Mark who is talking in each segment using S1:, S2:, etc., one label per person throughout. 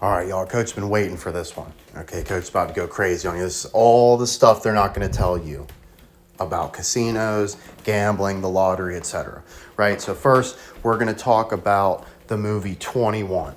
S1: All right, y'all, Coach's been waiting for this one. Okay, Coach's about to go crazy on you. This is all the stuff they're not going to tell you about casinos, gambling, the lottery, etc. Right? So first, we're going to talk about the movie 21.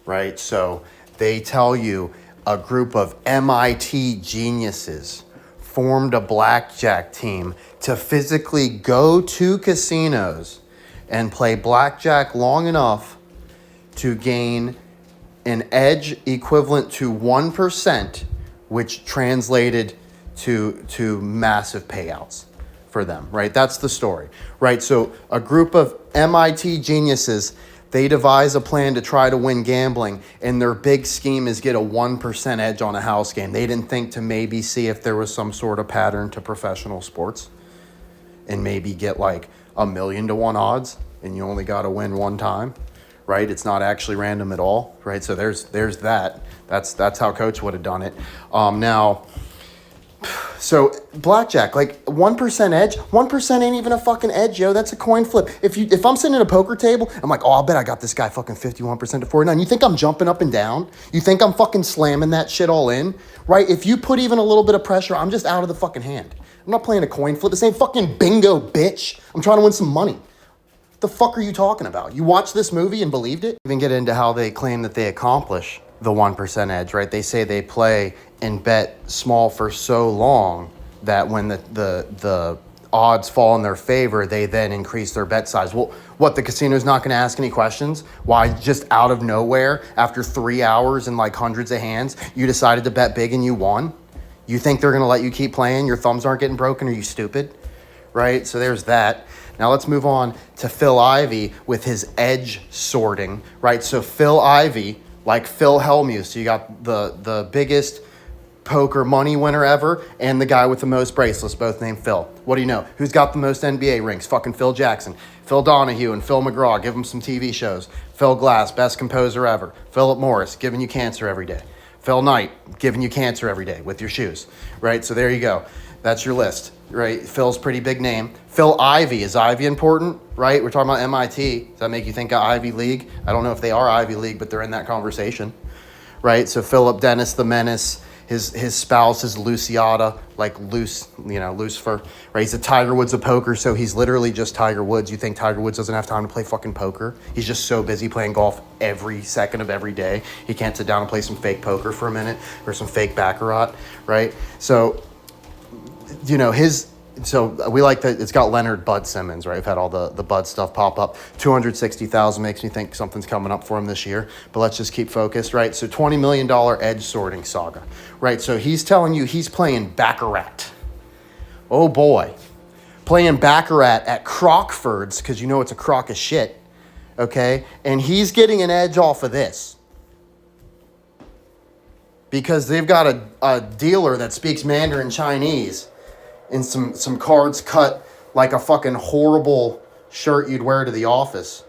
S1: Right? So they tell you a group of MIT geniuses formed a blackjack team to physically go to casinos and play blackjack long enough to gain an edge equivalent to 1%, which translated to massive payouts for them, right? That's the story, right? So a group of MIT geniuses, they devise a plan to try to win gambling, and their big scheme is get a 1% edge on a house game. They didn't think to maybe see if there was some sort of pattern to professional sports and maybe get like 1,000,000 to 1 odds, and you only got to win one time. Right, it's not actually random at all, right? So there's that. That's how Coach would have done it. Now, so blackjack, like 1% edge, 1% ain't even a fucking edge, yo. That's a coin flip. If I'm sitting at a poker table, I'm like, oh, I'll bet I got this guy fucking 51% to 49. You think I'm jumping up and down? You think I'm fucking slamming that shit all in, right? If you put even a little bit of pressure, I'm just out of the fucking hand. I'm not playing a coin flip. This ain't fucking bingo, bitch. I'm trying to win some money. The fuck are you talking about? You watched this movie and believed it? Even get into how they claim that they accomplish the 1% edge, right? They say they play and bet small for so long that when the odds fall in their favor, they then increase their bet size. Well, what, the casino's not going to ask any questions? Why, just out of nowhere, after 3 hours and like hundreds of hands, you decided to bet big and you won? You think they're going to let you keep playing? Your thumbs aren't getting broken? Are you stupid? Right? So there's that. Now let's move on to Phil Ivey with his edge sorting, right? So Phil Ivey, like Phil Hellmuth, so you got the biggest poker money winner ever and the guy with the most bracelets, both named Phil. What do you know? Who's got the most NBA rings? Fucking Phil Jackson. Phil Donahue and Phil McGraw, give them some TV shows. Phil Glass, best composer ever. Philip Morris, giving you cancer every day. Phil Knight, giving you cancer every day with your shoes, right? So there you go. That's your list, right? Phil's pretty big name. Phil Ivey. Is Ivy important, right? We're talking about MIT. Does that make you think of Ivy League? I don't know if they are Ivy League, but they're in that conversation, right? So Philip Dennis the Menace. His spouse is Luciata, like Lucifer, right? He's a Tiger Woods of poker, so he's literally just Tiger Woods. You think Tiger Woods doesn't have time to play fucking poker? He's just so busy playing golf every second of every day. He can't sit down and play some fake poker for a minute or some fake baccarat, right? So, so we like that. It's got Leonard Bud Simmons, right? We've had all the Bud stuff pop up. 260,000 makes me think something's coming up for him this year. But let's just keep focused, right? So $20 million edge sorting saga, right? So he's telling you he's playing baccarat. Oh boy, playing baccarat at Crockford's, because you know it's a crock of shit, okay? And he's getting an edge off of this because they've got a dealer that speaks Mandarin Chinese. In some cards cut like a fucking horrible shirt you'd wear to the office.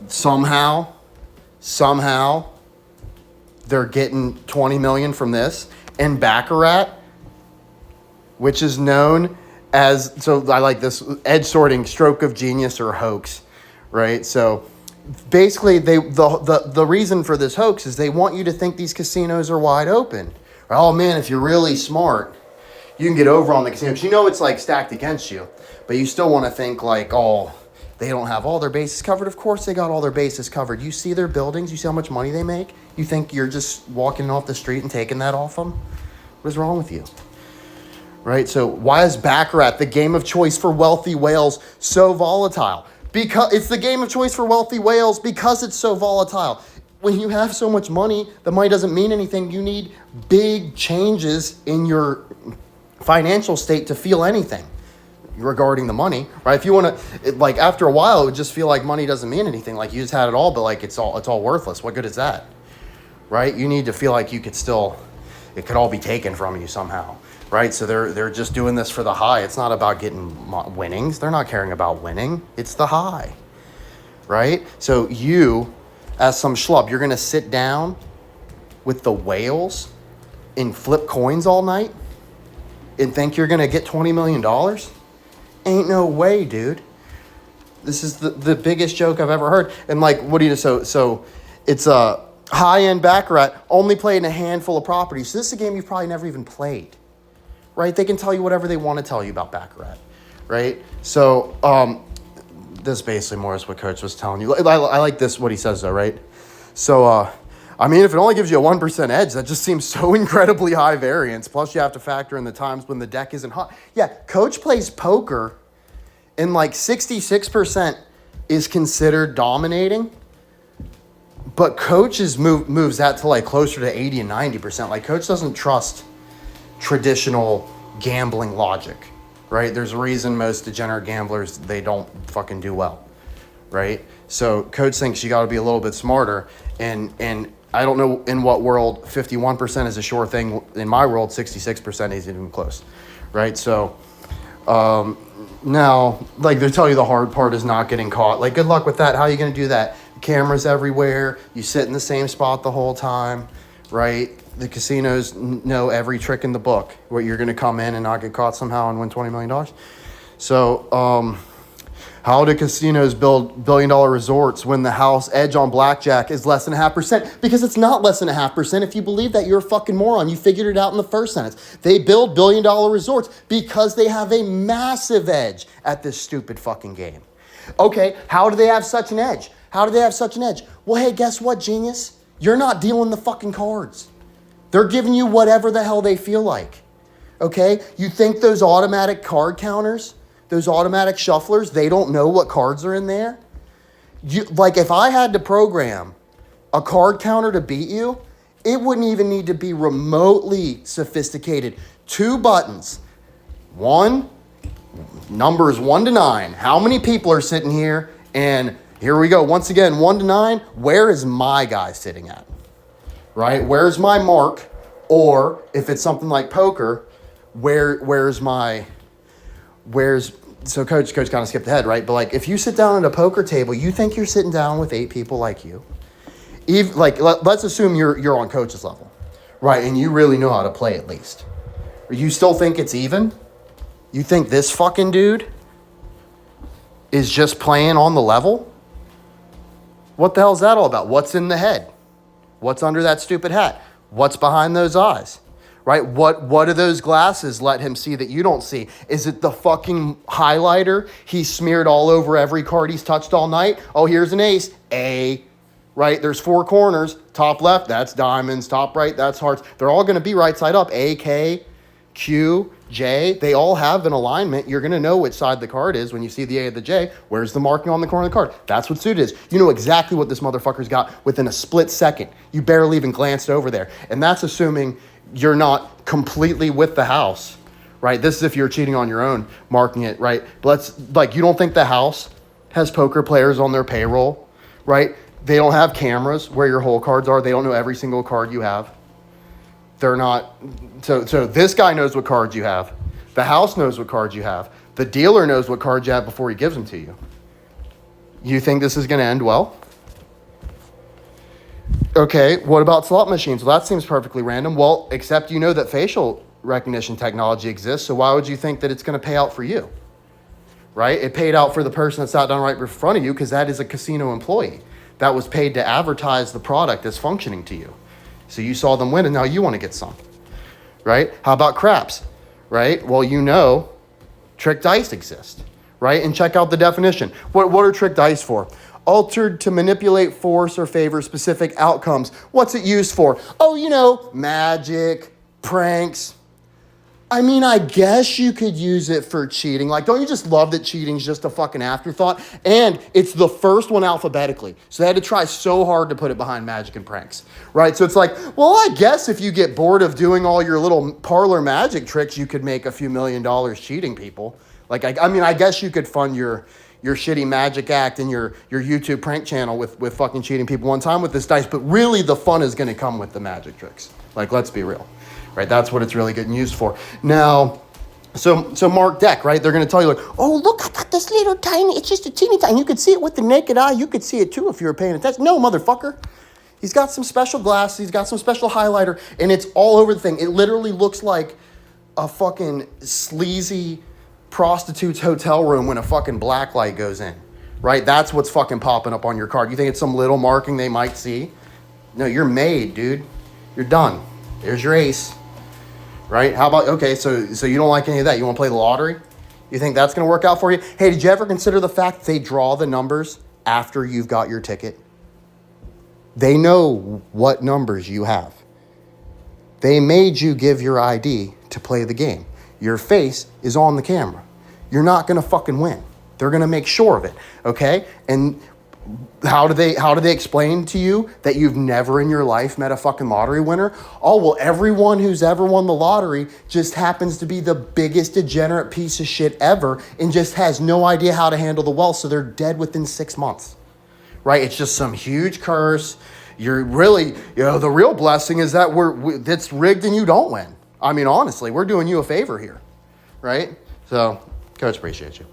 S1: Somehow, they're getting 20 million from this. And baccarat, which is known as, so I like this, edge sorting, stroke of genius or hoax, right? So basically, the reason for this hoax is they want you to think these casinos are wide open. Oh man, if you're really smart, you can get over on the casino. Because you know it's like stacked against you. But you still want to think like, oh, they don't have all their bases covered. Of course they got all their bases covered. You see their buildings. You see how much money they make. You think you're just walking off the street and taking that off them? What is wrong with you? Right? So why is baccarat, the game of choice for wealthy whales, so volatile? Because it's the game of choice for wealthy whales because it's so volatile. When you have so much money, the money doesn't mean anything. You need big changes in your financial state to feel anything regarding the money, right? If you want to, like after a while, it would just feel like money doesn't mean anything. Like you just had it all, but like it's all worthless. What good is that, right? You need to feel like you could still, it could all be taken from you somehow, right? So they're just doing this for the high. It's not about getting winnings. They're not caring about winning. It's the high, right? So you, as some schlub, you're going to sit down with the whales and flip coins all night and think you're going to get $20 million? Ain't no way, dude. This is the biggest joke I've ever heard. And like, what do you so it's a high-end Baccarat only played in a handful of properties. So this is a game you've probably never even played, right? They can tell you whatever they want to tell you about Baccarat, right? So this basically more is what Coach was telling you. I like this, what he says though, right? So, I mean, if it only gives you a 1% edge, that just seems so incredibly high variance. Plus you have to factor in the times when the deck isn't hot. Yeah, Coach plays poker and like 66% is considered dominating. But Coach moves that to like closer to 80 and 90%. Like Coach doesn't trust traditional gambling logic, right? There's a reason most degenerate gamblers, they don't fucking do well, right? So Coach thinks you got to be a little bit smarter. And I don't know in what world 51% is a sure thing. In my world, 66% isn't even close, right? So now, like they tell you the hard part is not getting caught. Like good luck with that. How are you going to do that? Cameras everywhere. You sit in the same spot the whole time, right? The casinos know every trick in the book where you're going to come in and not get caught somehow and win $20 million. So how do casinos build billion-dollar resorts when the house edge on blackjack is less than 0.5%? Because it's not less than 0.5%. If you believe that, you're a fucking moron. You figured it out in the first sentence. They build billion-dollar resorts because they have a massive edge at this stupid fucking game. Okay, how do they have such an edge? How do they have such an edge? Well, hey, guess what, genius? You're not dealing the fucking cards. They're giving you whatever the hell they feel like. Okay? You think those automatic card counters, those automatic shufflers, they don't know what cards are in there? Like if I had to program a card counter to beat you, it wouldn't even need to be remotely sophisticated. 2 buttons. One, numbers 1 to 9. How many people are sitting here? And here we go. Once again, 1 to 9. Where is my guy sitting at? Right? Where's my mark? Or if it's something like poker, so coach kind of skipped ahead, right? But like if you sit down at a poker table, you think you're sitting down with 8 people like you. Let's assume you're on Coach's level, right? And you really know how to play at least. You still think it's even? You think this fucking dude is just playing on the level? What the hell is that all about? What's in the head? What's under that stupid hat? What's behind those eyes? Right? What do those glasses let him see that you don't see? Is it the fucking highlighter he smeared all over every card he's touched all night? Oh, here's an ace. A. Right? There's 4 corners. Top left, that's diamonds. Top right, that's hearts. They're all going to be right side up. A, K, Q, J. They all have an alignment. You're going to know which side the card is when you see the A or the J. Where's the marking on the corner of the card? That's what suited is. You know exactly what this motherfucker's got within a split second. You barely even glanced over there. And that's assuming you're not completely with the house, right? This is if you're cheating on your own, marking it, right? You don't think the house has poker players on their payroll, right? They don't have cameras where your hole cards are. They don't know every single card you have. They're not, so this guy knows what cards you have. The house knows what cards you have. The dealer knows what cards you have before he gives them to you. You think this is going to end well? Okay, what about slot machines? Well, that seems perfectly random. Well, except you know that facial recognition technology exists, so why would you think that it's going to pay out for you? Right? It paid out for the person that sat down right in front of you because that is a casino employee that was paid to advertise the product as functioning to you. So you saw them win and now you want to get some, right? How about craps, right? Well, you know trick dice exist, right? And check out the definition. What are trick dice for? Altered to manipulate, force, or favor specific outcomes. What's it used for? Oh, you know, magic, pranks. I mean, I guess you could use it for cheating. Like, don't you just love that cheating's just a fucking afterthought? And it's the first one alphabetically. So they had to try so hard to put it behind magic and pranks, right? So it's like, well, I guess if you get bored of doing all your little parlor magic tricks, you could make a few $1 million cheating people. Like, I mean, I guess you could fund your shitty magic act and your YouTube prank channel with fucking cheating people one time with this dice. But really the fun is going to come with the magic tricks. Like, let's be real. Right, that's what it's really getting used for. Now, so Mark Deck, right? They're going to tell you like, oh, look, I got this little tiny. It's just a teeny tiny. You could see it with the naked eye. You could see it too if you were paying attention. No, motherfucker. He's got some special glasses. He's got some special highlighter, and it's all over the thing. It literally looks like a fucking sleazy prostitute's hotel room when a fucking black light goes in. right? That's what's fucking popping up on your card. You think it's some little marking they might see? No, you're made, dude. You're done. There's your ace, right? How about, okay, so you don't like any of that. You want to play the lottery? You think that's going to work out for you? Hey, did you ever consider the fact that they draw the numbers after you've got your ticket? They know what numbers you have. They made you give your ID to play the game. Your face is on the camera. You're not going to fucking win. They're going to make sure of it, okay? And how do they explain to you that you've never in your life met a fucking lottery winner? Oh, well, everyone who's ever won the lottery just happens to be the biggest degenerate piece of shit ever and just has no idea how to handle the wealth, so they're dead within 6 months, right? It's just some huge curse. You're really, the real blessing is that it's rigged and you don't win. I mean, honestly, we're doing you a favor here, right? So, Coach, appreciate you.